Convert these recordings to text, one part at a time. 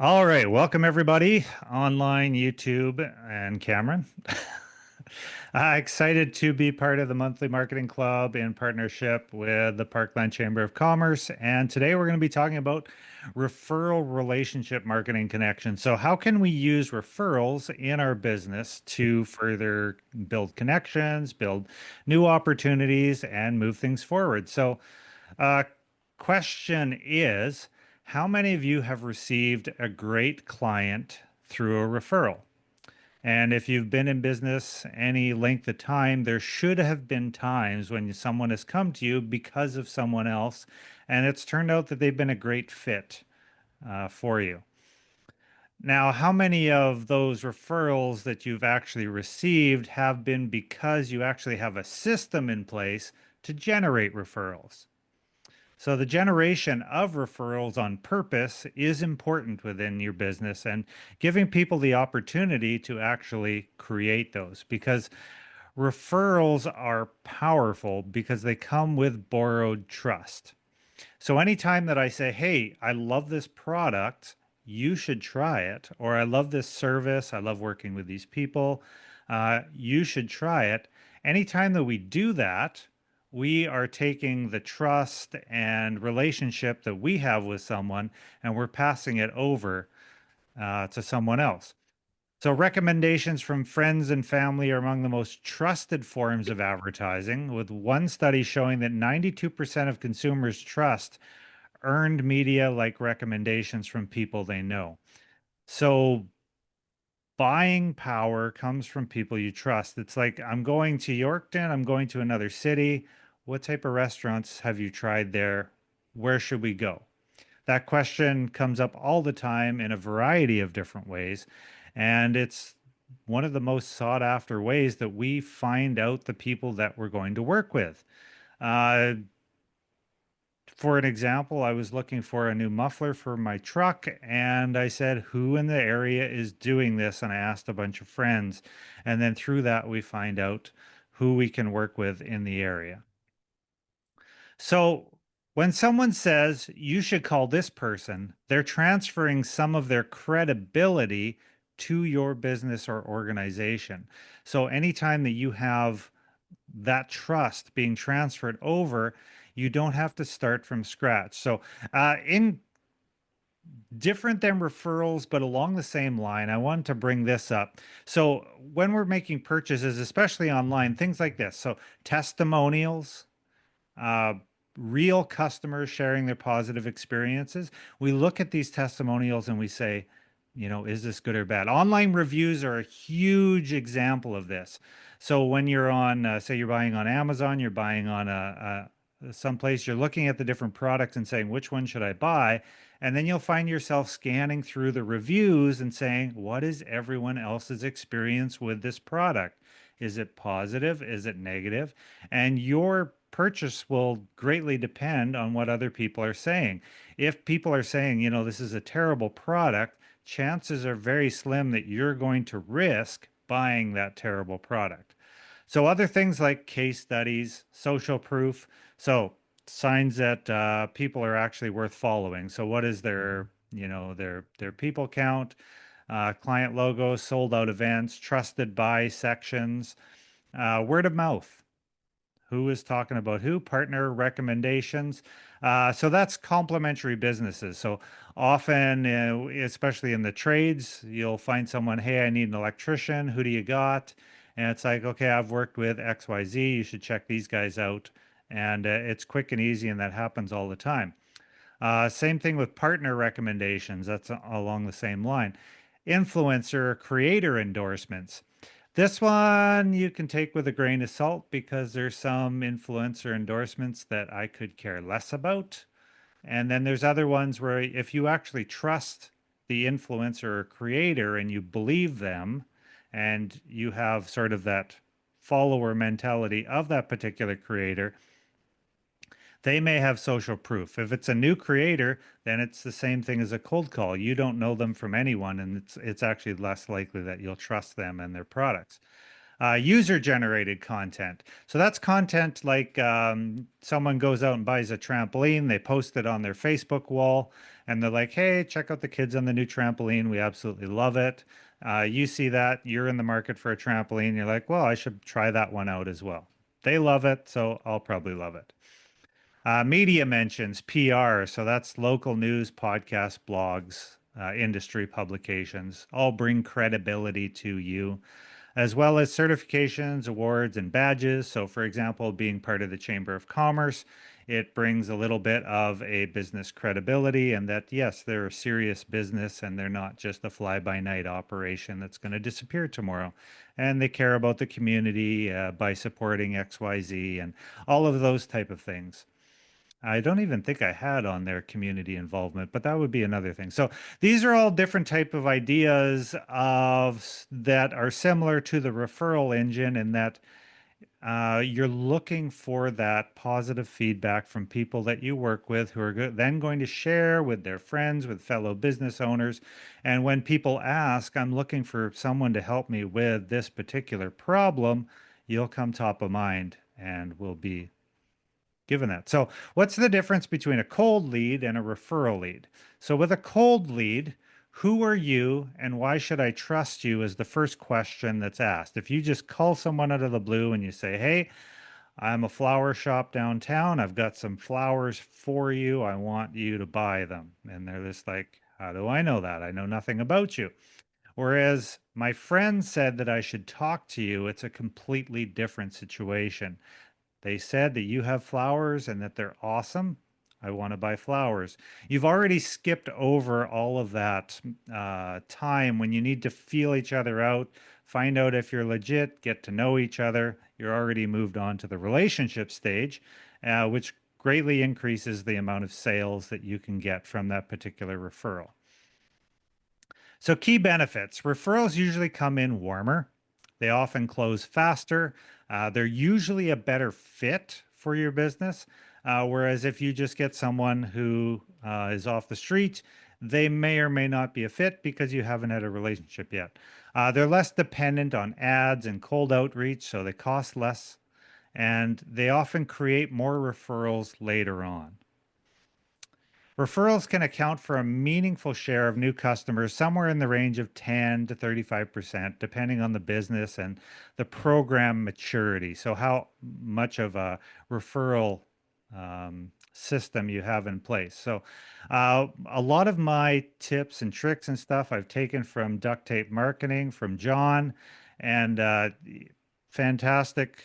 All right, welcome everybody online, YouTube, and Cameron. Excited to be part of the monthly marketing club in partnership with the Parkland Chamber of Commerce. And today we're going to be talking about referral relationship marketing connections. So, how can we use referrals in our business to further build connections, build new opportunities, and move things forward? Uh, question is, how many of you have received a great client through a referral? And if you've been in business any length of time, there should have been times when someone has come to you because of someone else, and it's turned out that they've been a great fit for you. Now, how many of those referrals that you've actually received have been because you actually have a system in place to generate referrals? So the generation of referrals on purpose is important within your business and giving people the opportunity to actually create those because referrals are powerful because they come with borrowed trust. So anytime that I say, "Hey, I love this product, you should try it," or "I love this service, I love working with these people, you should try it." Anytime that we do that, we are taking the trust and relationship that we have with someone and we're passing it over to someone else. So, recommendations from friends and family are among the most trusted forms of advertising, with one study showing that 92% of consumers trust earned media like recommendations from people they know. So, buying power comes from people you trust. It's like, I'm going to Yorkton, I'm going to another city. What type of restaurants have you tried there? Where should we go? That question comes up all the time in a variety of different ways. And it's one of the most sought after ways that we find out the people that we're going to work with. Uh, for an example, I was looking for a new muffler for my truck, and I said, "Who in the area is doing this?" And I asked a bunch of friends. And then through that, we find out who we can work with in the area. So when someone says you should call this person, they're transferring some of their credibility to your business or organization. So anytime that you have that trust being transferred over, you don't have to start from scratch. So, in different than referrals, but along the same line, I wanted to bring this up. So, when we're making purchases, especially online, things like this. So, testimonials, uh, real customers sharing their positive experiences. We look at these testimonials and we say, is this good or bad? Online reviews are a huge example of this. So when you're on, say, you're buying on Amazon, you're buying on someplace, you're looking at the different products and saying, which one should I buy? And then you'll find yourself scanning through the reviews and saying, what is everyone else's experience with this product? Is it positive? Is it negative? And your purchase will greatly depend on what other people are saying. If people are saying, this is a terrible product, chances are very slim that you're going to risk buying that terrible product. So other things like case studies, social proof, so signs that people are actually worth following. So what is their people count, client logos, sold out events, trusted by sections, word of mouth. Who is talking about who? Partner recommendations. So that's complementary businesses. So often, especially in the trades, you'll find someone, "Hey, I need an electrician. Who do you got?" And it's like, "Okay, I've worked with XYZ. You should check these guys out." And it's quick and easy, and that happens all the time. Same thing with partner recommendations. That's along the same line. Influencer creator endorsements. This one you can take with a grain of salt because there's some influencer endorsements that I could care less about. And then there's other ones where if you actually trust the influencer or creator and you believe them and you have sort of that follower mentality of that particular creator, they may have social proof. If it's a new creator, then it's the same thing as a cold call. You don't know them from anyone, and it's actually less likely that you'll trust them and their products. User-generated content. So that's content like someone goes out and buys a trampoline, they post it on their Facebook wall, and they're like, "Hey, check out the kids on the new trampoline. We absolutely love it." You see that, you're in the market for a trampoline, you're like, "Well, I should try that one out as well." They love it, so I'll probably love it. Media mentions, PR, so that's local news, podcasts, blogs, industry publications, all bring credibility to you, as well as certifications, awards, and badges. So, for example, being part of the Chamber of Commerce, it brings a little bit of a business credibility, and that, yes, they're a serious business and they're not just a fly by night operation that's going to disappear tomorrow. And they care about the community by supporting XYZ and all of those type of things. I don't even think I had on their community involvement, but that would be another thing. So these are all different type of ideas that are similar to the referral engine in that you're looking for that positive feedback from people that you work with who are then going to share with their friends, with fellow business owners. And when people ask, I'm looking for someone to help me with this particular problem, you'll come top of mind and will be given that. So, what's the difference between a cold lead and a referral lead? So, with a cold lead, who are you and why should I trust you is the first question that's asked. If you just call someone out of the blue and you say, "Hey, I'm a flower shop downtown. I've got some flowers for you. I want you to buy them." And they're just like, "How do I know that? I know nothing about you." Whereas my friend said that I should talk to you, it's a completely different situation. They said that you have flowers and that they're awesome. I want to buy flowers. You've already skipped over all of that time when you need to feel each other out, find out if you're legit, get to know each other. You're already moved on to the relationship stage, which greatly increases the amount of sales that you can get from that particular referral. So, key benefits referrals usually come in warmer. They often close faster. They're usually a better fit for your business. Whereas if you just get someone who is off the street, they may or may not be a fit because you haven't had a relationship yet. They're less dependent on ads and cold outreach, so they cost less. And they often create more referrals later on. Referrals can account for a meaningful share of new customers, somewhere in the range of 10 to 35%, depending on the business and the program maturity. So, how much of a referral system you have in place. So, a lot of my tips and tricks and stuff I've taken from Duct Tape Marketing from John, and fantastic.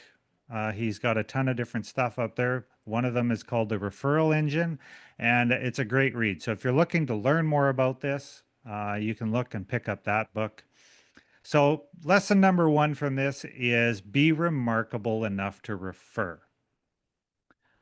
He's got a ton of different stuff up there. One of them is called the Referral Engine, and it's a great read. So if you're looking to learn more about this, you can look and pick up that book. So, lesson number one from this is be remarkable enough to refer.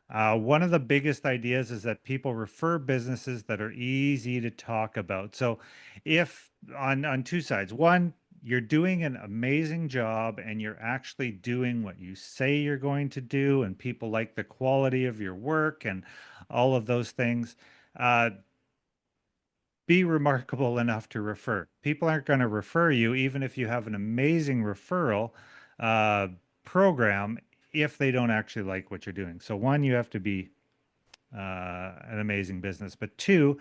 One of the biggest ideas is that people refer businesses that are easy to talk about. So, if on two sides, one, you're doing an amazing job and you're actually doing what you say you're going to do, and people like the quality of your work and all of those things. Uh, be remarkable enough to refer. People aren't going to refer you, even if you have an amazing referral uh, program, if they don't actually like what you're doing. So, one, you have to be an amazing business. But two,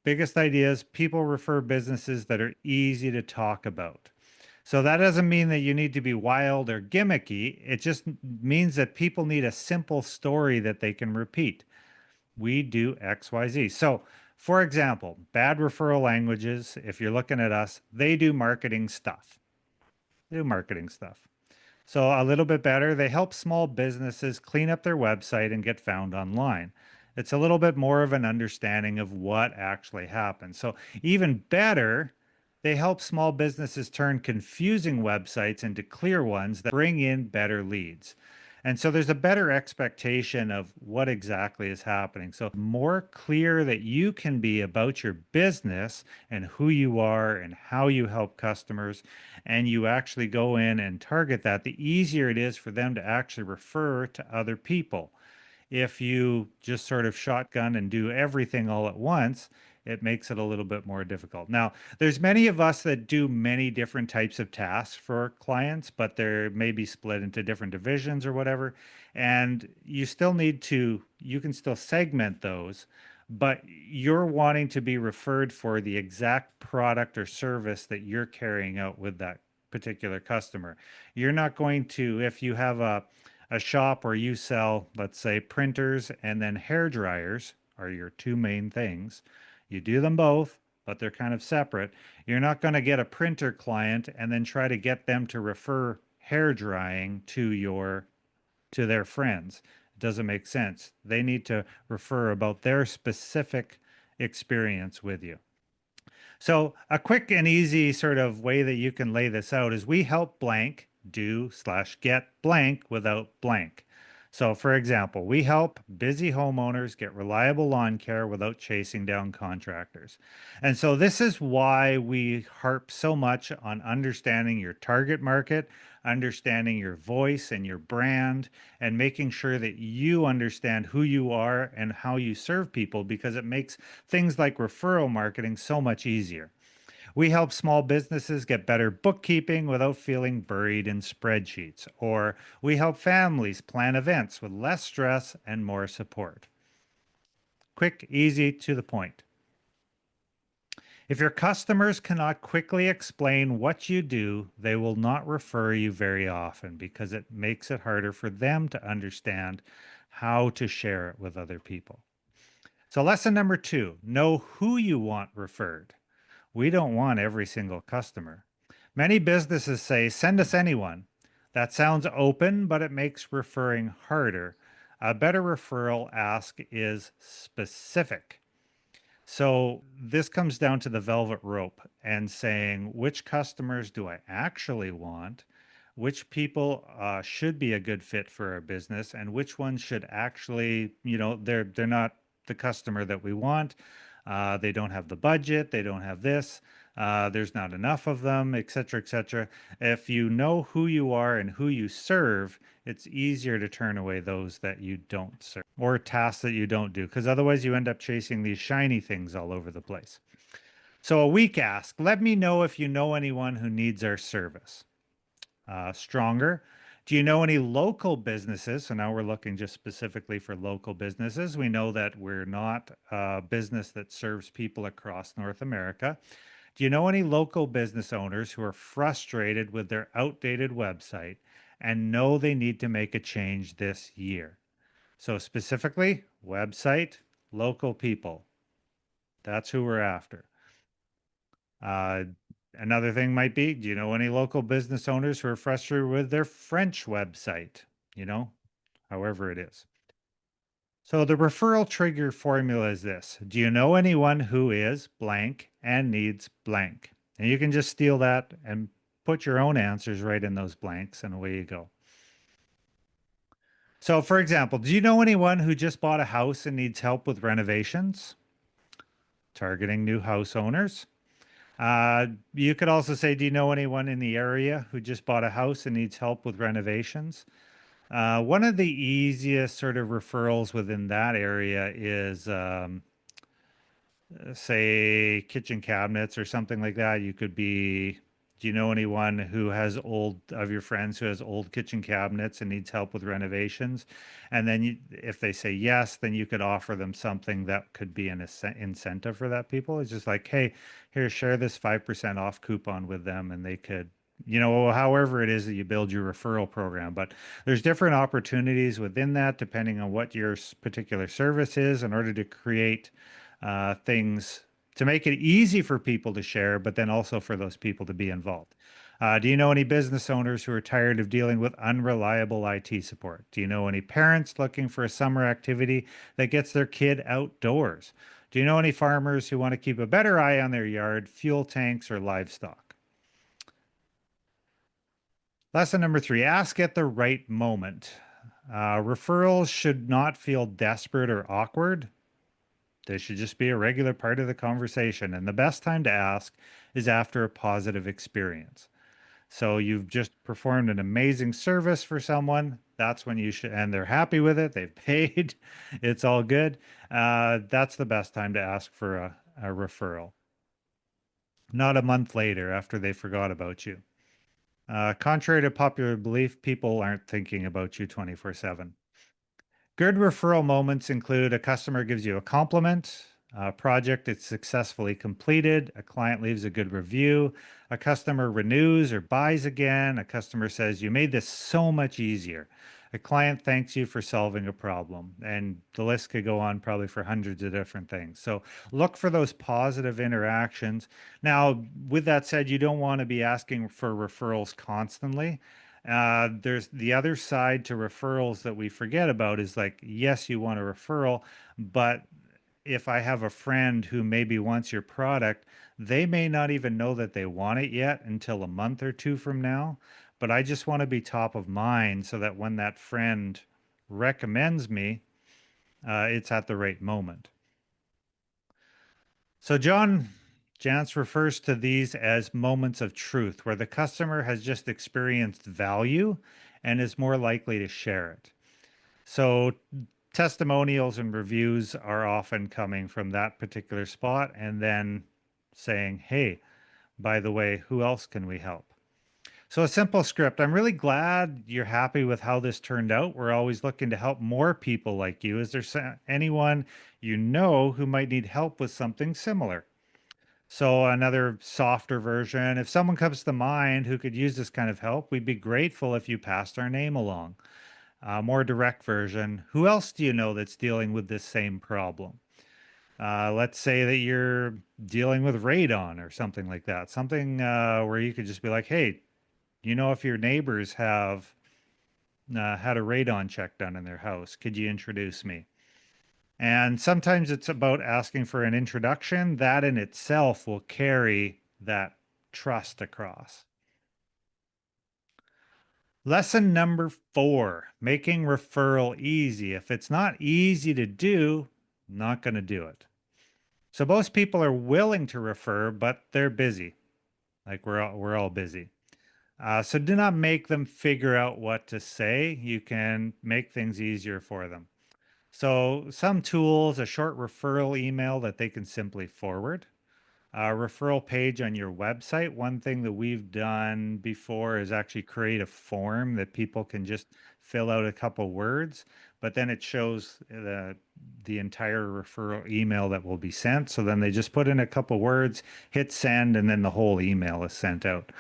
biggest idea is people refer businesses that are easy to talk about. So that doesn't mean that you need to be wild or gimmicky. It just means that people need a simple story that they can repeat. We do XYZ. So, for example, bad referral languages, if you're looking at us, they do marketing stuff. They do marketing stuff. So, a little bit better, they help small businesses clean up their website and get found online. It's a little bit more of an understanding of what actually happens. So, even better, they help small businesses turn confusing websites into clear ones that bring in better leads. And so there's a better expectation of what exactly is happening. So, the more clear that you can be about your business and who you are and how you help customers, and you actually go in and target that, the easier it is for them to actually refer to other people. If you just sort of shotgun and do everything all at once, it makes it a little bit more difficult. Now, there's many of us that do many different types of tasks for clients, but they're maybe split into different divisions or whatever. And you still need to, you can still segment those, but you're wanting to be referred for the exact product or service that you're carrying out with that particular customer. You're not going to, if you have a shop where you sell, let's say, printers and then hair dryers are your two main things. You do them both, but they're kind of separate. You're not going to get a printer client and then try to get them to refer hair drying to their friends. It doesn't make sense. They need to refer about their specific experience with you. So, a quick and easy sort of way that you can lay this out is we help blank do/get blank without blank. So, for example, we help busy homeowners get reliable lawn care without chasing down contractors. And so, this is why we harp so much on understanding your target market, understanding your voice and your brand, and making sure that you understand who you are and how you serve people because it makes things like referral marketing so much easier. We help small businesses get better bookkeeping without feeling buried in spreadsheets, or we help families plan events with less stress and more support. Quick, easy, to the point. If your customers cannot quickly explain what you do, they will not refer you very often because it makes it harder for them to understand how to share it with other people. So, lesson number 2, know who you want referred. We don't want every single customer. Many businesses say, send us anyone. That sounds open, but it makes referring harder. A better referral ask is specific. So this comes down to the velvet rope and saying which customers do I actually want, which people should be a good fit for our business, and which ones should actually, they're not the customer that we want. They don't have the budget. They don't have this. There's not enough of them, et cetera, et cetera. If you know who you are and who you serve, it's easier to turn away those that you don't serve or tasks that you don't do, because otherwise you end up chasing these shiny things all over the place. So a weak ask, let me know if you know anyone who needs our service. Stronger, do you know any local businesses? So now we're looking just specifically for local businesses. We know that we're not a business that serves people across North America. Do you know any local business owners who are frustrated with their outdated website and know they need to make a change this year? So specifically, website, local people. That's who we're after. Uh, Another thing might be, do you know any local business owners who are frustrated with their French website? You know, however it is. So the referral trigger formula is this. Do you know anyone who is blank and needs blank? And you can just steal that and put your own answers right in those blanks, and away you go. So, for example, do you know anyone who just bought a house and needs help with renovations? Targeting new house owners. You could also say, do you know anyone in the area who just bought a house and needs help with renovations? One of the easiest sort of referrals within that area is, say, kitchen cabinets or something like that. You could be, do you know anyone who has of your friends who has old kitchen cabinets and needs help with renovations? And then if they say yes, then you could offer them something that could be an incentive for that people. It's just like, hey, here, share this 5% off coupon with them, and they could, however it is that you build your referral program. But there's different opportunities within that, depending on what your particular service is, in order to create things to make it easy for people to share, but then also for those people to be involved. Do you know any business owners who are tired of dealing with unreliable IT support? Do you know any parents looking for a summer activity that gets their kid outdoors? Do you know any farmers who want to keep a better eye on their yard, fuel tanks, or livestock? Lesson number 3, ask at the right moment. Referrals should not feel desperate or awkward. They should just be a regular part of the conversation. And the best time to ask is after a positive experience. So you've just performed an amazing service for someone. That's when you should, and they're happy with it. They've paid. It's all good. That's the best time to ask for a referral, not a month later after they forgot about you. Contrary to popular belief, people aren't thinking about you 24/7. Good referral moments include a customer gives you a compliment, a project is successfully completed, a client leaves a good review, a customer renews or buys again, a customer says, "You made this so much easier." A client thanks you for solving a problem, and the list could go on probably for hundreds of different things. So look for those positive interactions. Now, with that said, you don't want to be asking for referrals constantly. There's the other side to referrals that we forget about is like, yes, you want a referral, but if I have a friend who maybe wants your product, they may not even know that they want it yet until a month or two from now. But I just want to be top of mind so that when that friend recommends me, it's at the right moment. So John Jantz refers to these as moments of truth, where the customer has just experienced value and is more likely to share it. So testimonials and reviews are often coming from that particular spot and then saying, hey, by the way, who else can we help? So a simple script. I'm really glad you're happy with how this turned out. We're always looking to help more people like you. Is there anyone you know who might need help with something similar? So another softer version, if someone comes to mind who could use this kind of help, we'd be grateful if you passed our name along. More direct version, who else do you know that's dealing with this same problem? Let's say that you're dealing with radon or something like that. Something where you could just be like, hey, you know, if your neighbors have had a radon check done in their house, could you introduce me? And sometimes it's about asking for an introduction. That in itself will carry that trust across. Lesson number 4, making referral easy. If it's not easy to do, not going to do it. So most people are willing to refer, but they're busy. Like we're all busy. So do not make them figure out what to say. You can make things easier for them. So some tools, a short referral email that they can simply forward. A referral page on your website. One thing that we've done before is actually create a form that people can just fill out a couple words, but then it shows the entire referral email that will be sent. So then they just put in a couple words, hit send, and then the whole email is sent out.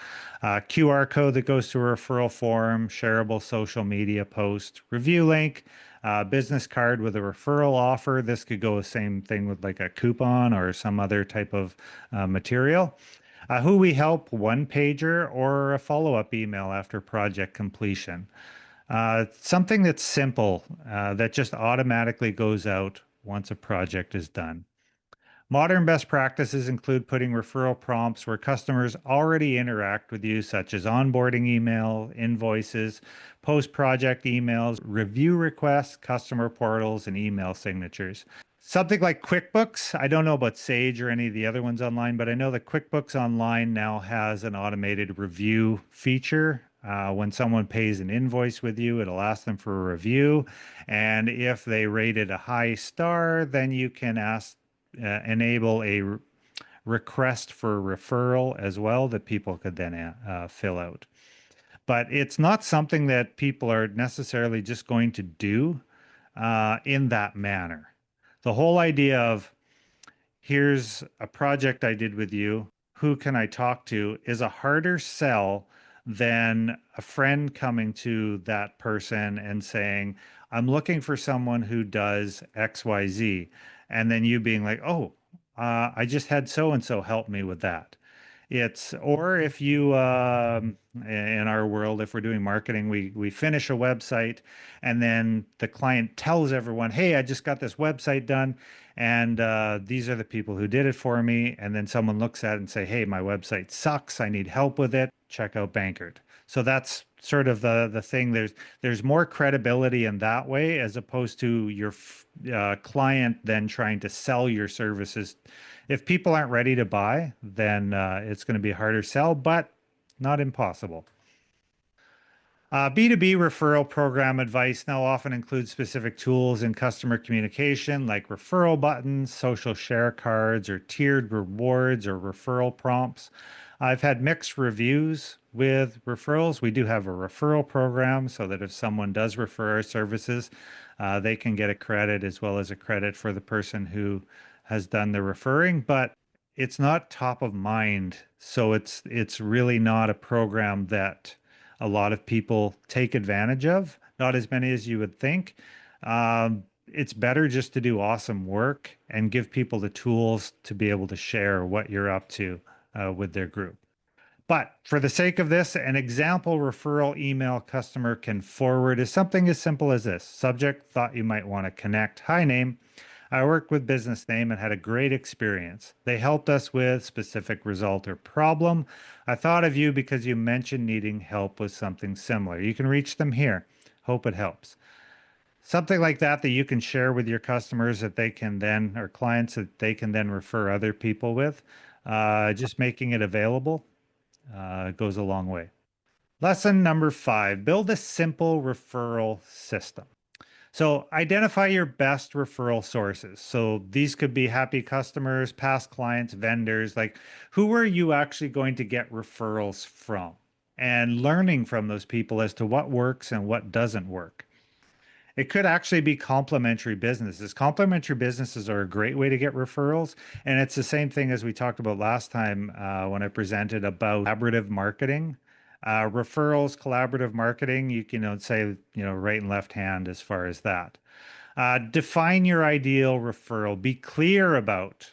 QR code that goes to a referral form, shareable social media post, review link, business card with a referral offer. This could go the same thing with like a coupon or some other type of material. Who we help, one pager or a follow-up email after project completion. Something that's simple that just automatically goes out once a project is done. Modern best practices include putting referral prompts where customers already interact with you, such as onboarding email, invoices, post-project emails, review requests, customer portals, and email signatures. Something like QuickBooks. I don't know about Sage or any of the other ones online, but I know that QuickBooks Online now has an automated review feature. When someone pays an invoice with you, it'll ask them for a review. And if they rate it a high star, then you can enable a request for referral as well that people could then fill out. But it's not something that people are necessarily just going to do in that manner. The whole idea of here's a project I did with you, who can I talk to, is a harder sell than a friend coming to that person and saying, I'm looking for someone who does XYZ. And then you being like, oh, I just had so and so help me with that. It's or if you in our world, if we're doing marketing, we finish a website and then the client tells everyone, "Hey, I just got this website done, and these are the people who did it for me." And then someone looks at it and say, "Hey, my website sucks. I need help with it. Check out Bankert." So that's sort of the thing. There's more credibility in that way as opposed to your client then trying to sell your services. If people aren't ready to buy, then it's going to be a harder sell, but not impossible. B2B referral program advice now often includes specific tools in customer communication like referral buttons, social share cards, or tiered rewards or referral prompts. I've had mixed reviews with referrals. We do have a referral program so that if someone does refer our services, they can get a credit as well as a credit for the person who has done the referring, but it's not top of mind. So it's really not a program that a lot of people take advantage of, not as many as you would think. It's better just to do awesome work and give people the tools to be able to share what you're up to with their group. But for the sake of this, an example referral email customer can forward is something as simple as this. Subject, thought you might want to connect. Hi, name. I worked with business name and had a great experience. They helped us with specific result or problem. I thought of you because you mentioned needing help with something similar. You can reach them here. Hope it helps. Something like that you can share with your customers that they can then, or clients that they can then refer other people with. Just making it available goes a long way. Lesson number 5, build a simple referral system. So identify your best referral sources. So these could be happy customers, past clients, vendors, like who are you actually going to get referrals from? And learning from those people as to what works and what doesn't work. It could actually be complementary businesses. Complementary businesses are a great way to get referrals. And it's the same thing as we talked about last time when I presented about collaborative marketing. Referrals, collaborative marketing, you can say, right and left hand as far as that. Define your ideal referral. Be clear about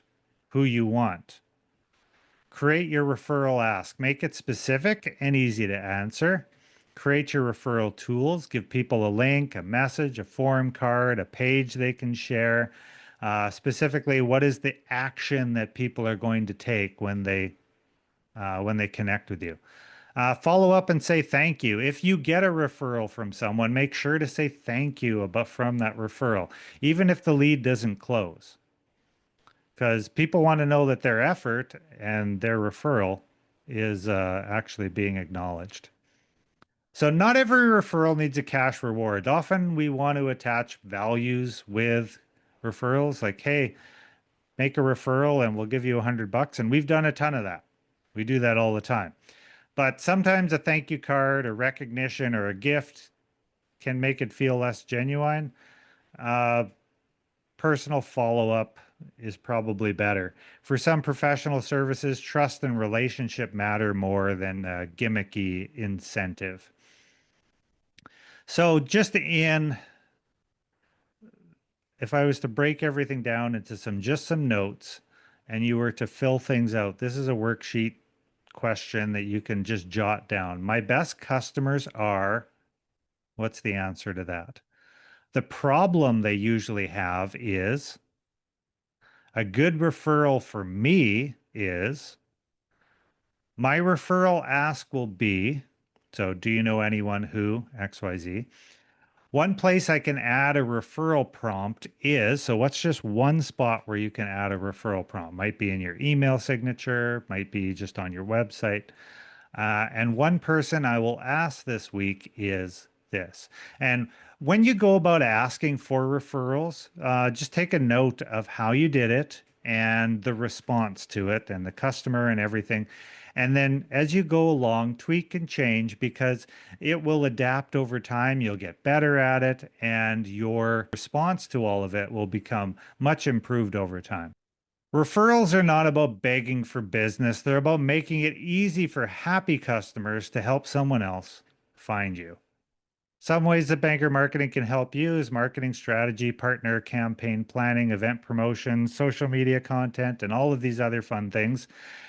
who you want. Create your referral ask. Make it specific and easy to answer. Create your referral tools. Give people a link, a message, a form card, a page they can share. Specifically, what is the action that people are going to take when they connect with you? Follow up and say thank you. If you get a referral from someone, make sure to say thank you from that referral, even if the lead doesn't close, because people want to know that their effort and their referral is actually being acknowledged. So not every referral needs a cash reward. Often we want to attach values with referrals, like, hey, make a referral and we'll give you $100. And we've done a ton of that. We do that all the time. But sometimes a thank you card, a recognition, or a gift can make it feel less genuine. Personal follow-up is probably better. For some professional services, trust and relationship matter more than a gimmicky incentive. So just if I was to break everything down into some notes and you were to fill things out, this is a worksheet question that you can just jot down. My best customers are, what's the answer to that? The problem they usually have is, a good referral for me is, my referral ask will be, so do you know anyone who, XYZ? One place I can add a referral prompt is, so what's just one spot where you can add a referral prompt? Might be in your email signature, might be just on your website. And one person I will ask this week is this. And when you go about asking for referrals, just take a note of how you did it and the response to it and the customer and everything. And then as you go along, tweak and change because it will adapt over time. You'll get better at it, and your response to all of it will become much improved over time. Referrals are not about begging for business. They're about making it easy for happy customers to help someone else find you. Some ways that Bankert Marketing can help you is marketing strategy, partner campaign planning, event promotion, social media content, and all of these other fun things.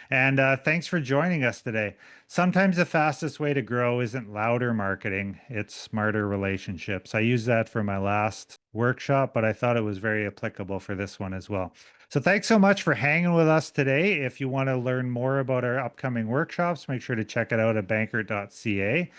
And thanks for joining us today. Sometimes the fastest way to grow isn't louder marketing, it's smarter relationships. I used that for my last workshop, but I thought it was very applicable for this one as well. So thanks so much for hanging with us today. If you want to learn more about our upcoming workshops, make sure to check it out at bankert.ca.